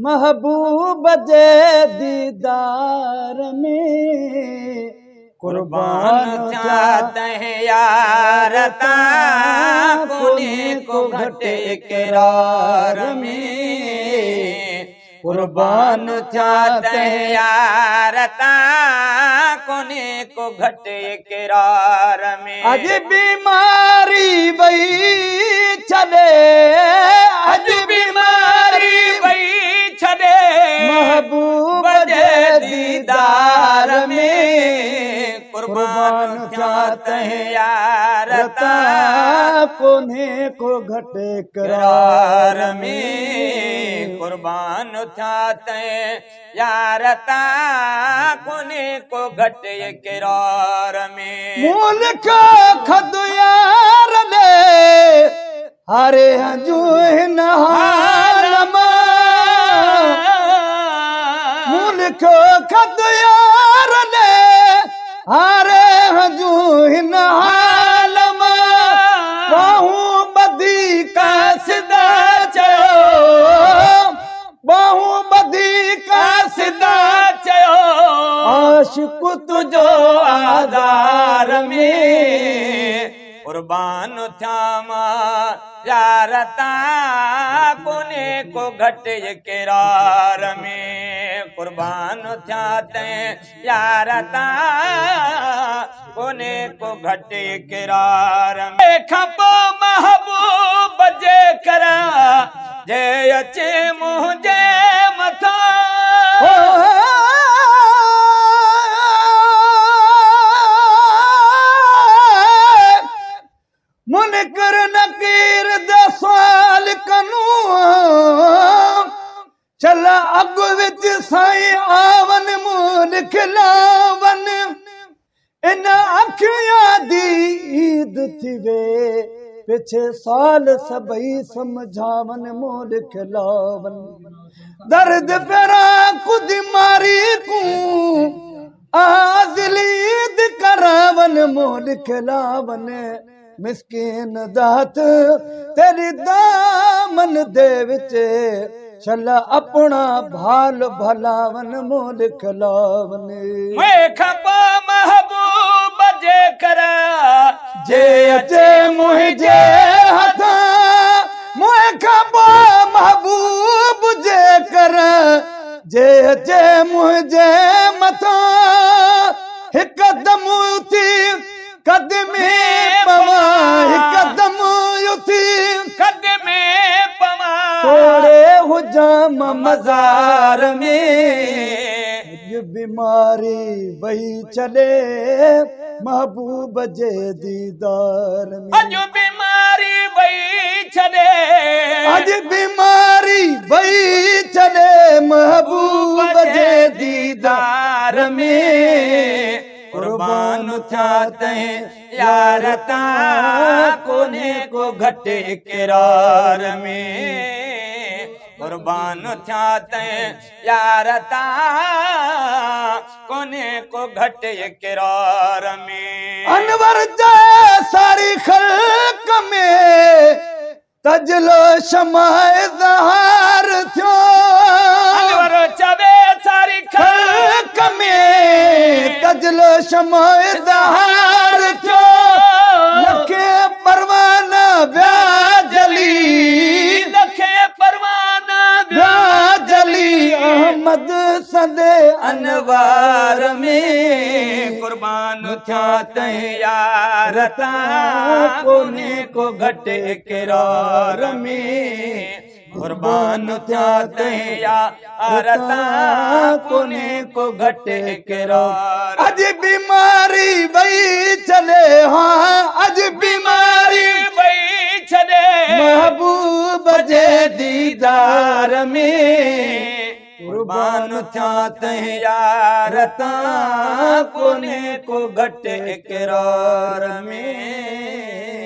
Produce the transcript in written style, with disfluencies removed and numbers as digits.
महबूब जे दीदार में कुर्बान थिया तंहिं यार तां कोन्हे को घटि इक़रार में कुर्बान थिया तंहिं यार तां कोन्हे को घटि इक़रार में अज बीमारी वई छॾे अज बीमारी वई छॾे महबूब जे दीदार में कुर्बान थिया तंहिं यार तां कोन्हे को घटि करार में कुर्बान थिया तंहिं यार तां कोन्हे को घटि इक़रार में मुल्क खदु यार ॾे हारे हंजू हिन हाल मां मुल्क खदु यार ॾे हारे हंजू हिन हाल मां बाहूं ॿधी कासिदा चयो बाहूं ॿधी कासिदा चयो आशिक़ तुंहिंजो आज़ार में कुर्बान थिया मां यार तां कोन्हे को घटि इक़रार में कुर्बान थिया तंहिं यार तां कोन्हे को घटि इक़रार में खपो महबूब जे कर जे अचे मुंहिंजे मथां मुनकर नकीर दा सवाल कनू चल अग विच साईं आवन मूल खिलावन इन अखियां दी ईद थी वे पिछे साल सबई समझावन मूल खिलावन दर्द पेरा कुद मारी कू आज़लीद करावन मूल खिलावन मिस्कीन दात तेरी दामन दे विच चल अपना भाल भलावन मोल खिलावन मैं खपा महबूब जे कर जे अचे मुंहिंजे हथा मैं खपा महबूब जे कर जे अचे मुंहिंजे मथा हिक दम उथी कदमे पवा कदम उथी कदमे पवा थोड़े हुजाम मज़ार में बीमारी वही चले महबूब जे दीदार में अज बीमारी वही छॾे अज बीमारी वही चले महबूब जे दीदार में कुर्बान थिया तंहिं यार तां कोन्हे को घटि इक़रार में कुर्बान थिया तंहिं यार तां कोन्हे को घटि इक़रार में अनवर जे सारी ख़ल्क़ में तजलो शमाए ज़हार थियो अनवर चवे सारी ख़ल्क़ में तजलो शमाए ज़हार थियो लखे परवाना ब्या जली लखे परवाना ब्या जली अहमद सदे अनवार में कुर्बान थिया तंहिं यार तां कोन्हे को घटि इक़रार में कुर्बान थिया तंहिं यार तां कोन्हे को घटि इक़रार अज बीमारी वही चले हाँ अज बीमारी वही छॾे महबूब जे दीदार में कुर्बान थिया तंहिं यार तां कोन्हे को घटि इक़रार में